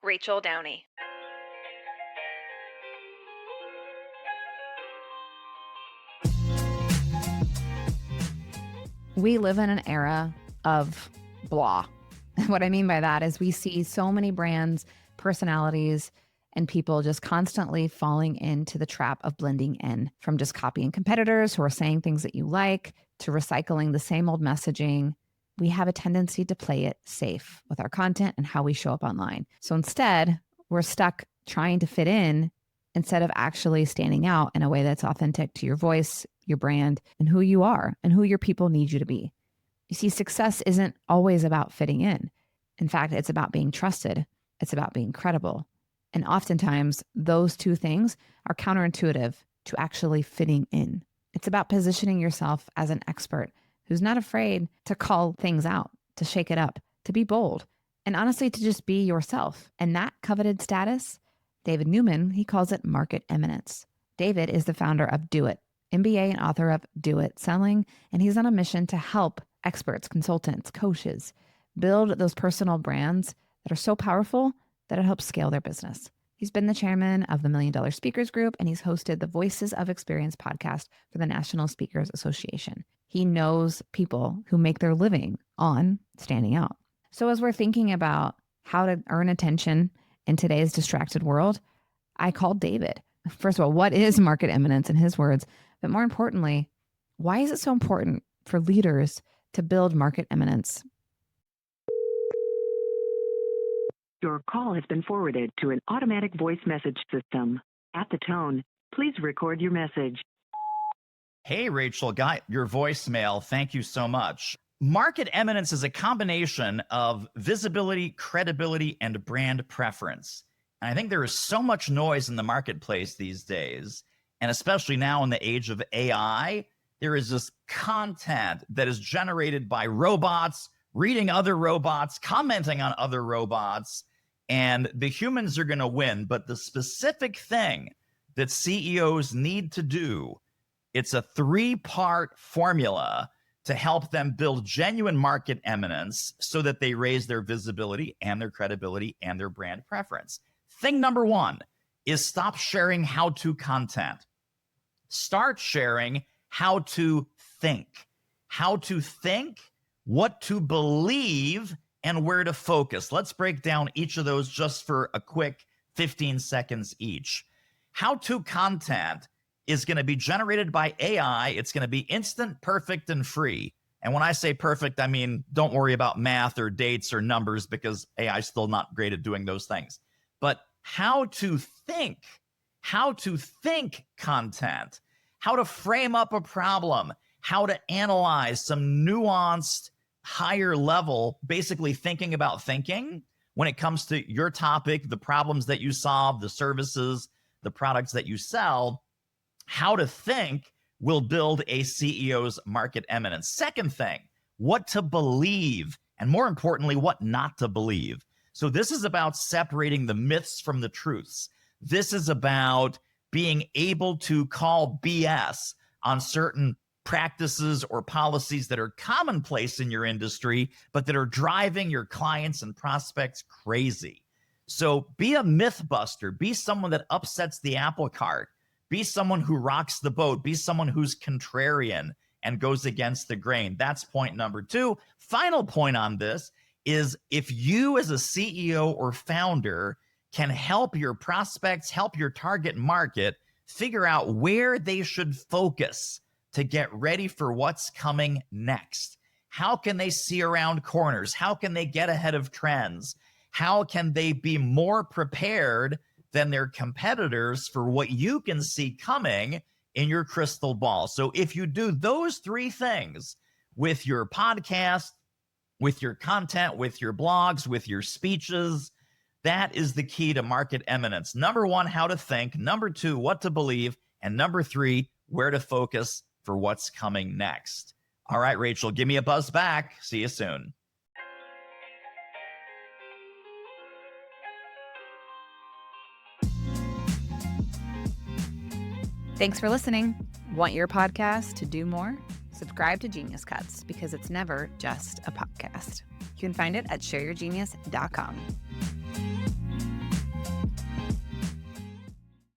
Rachel Downey. We live in an era of blah. What I mean by that is we see so many brands, personalities, and people just constantly falling into the trap of blending in, from just copying competitors who are saying things that you like to recycling the same old messaging. We have a tendency to play it safe with our content and how we show up online. So instead, we're stuck trying to fit in instead of actually standing out in a way that's authentic to your voice, your brand, and who you are and who your people need you to be. You see, success isn't always about fitting in. In fact, it's about being trusted. It's about being credible. And oftentimes, those two things are counterintuitive to actually fitting in. It's about positioning yourself as an expert who's not afraid to call things out, to shake it up, to be bold, and honestly, to just be yourself. And that coveted status, David Newman, he calls it market eminence. David is the founder of Do It, MBA and author of Do It Selling, and he's on a mission to help experts, consultants, coaches build those personal brands that are so powerful that it helps scale their business. He's been the chairman of the $1 Million Speakers Group, and he's hosted the Voices of Experience podcast for the National Speakers Association. He knows people who make their living on standing out. So as we're thinking about how to earn attention in today's distracted world, I called David. First of all, what is market eminence in his words? But more importantly, why is it so important for leaders to build market eminence? Your call has been forwarded to an automatic voice message system. At the tone, please record your message. Hey, Rachel, got your voicemail. Thank you so much. Market eminence is a combination of visibility, credibility, and brand preference. And I think there is so much noise in the marketplace these days, and especially now in the age of AI, there is this content that is generated by robots, reading other robots, commenting on other robots, and the humans are going to win. But the specific thing that CEOs need to do, it's a 3-part formula to help them build genuine market eminence so that they raise their visibility and their credibility and their brand preference. Thing number 1 is stop sharing how-to content. Start sharing how to think, what to believe, and where to focus. Let's break down each of those just for a quick 15 seconds each. How-to content is going to be generated by AI. It's going to be instant, perfect, and free. And when I say perfect, I mean, don't worry about math or dates or numbers because AI is still not great at doing those things. But how to think content, how to frame up a problem, how to analyze some nuanced, higher level, basically thinking about thinking when it comes to your topic, the problems that you solve, the services, the products that you sell. How to think will build a CEO's market eminence. Second thing, what to believe, and more importantly, what not to believe. So this is about separating the myths from the truths. This is about being able to call BS on certain practices or policies that are commonplace in your industry, but that are driving your clients and prospects crazy. So be a myth buster. Be someone that upsets the apple cart. Be someone who rocks the boat. Be someone who's contrarian and goes against the grain. That's point number 2. Final point on this is if you as a CEO or founder can help your prospects, help your target market figure out where they should focus to get ready for what's coming next. How can they see around corners? How can they get ahead of trends? How can they be more prepared than their competitors for what you can see coming in your crystal ball? So if you do those 3 things with your podcast, with your content, with your blogs, with your speeches, that is the key to market eminence. Number 1, how to think. Number 2, what to believe. And number 3, where to focus for what's coming next. All right, Rachel, give me a buzz back. See you soon. Thanks for listening. Want your podcast to do more? Subscribe to Genius Cuts because it's never just a podcast. You can find it at shareyourgenius.com.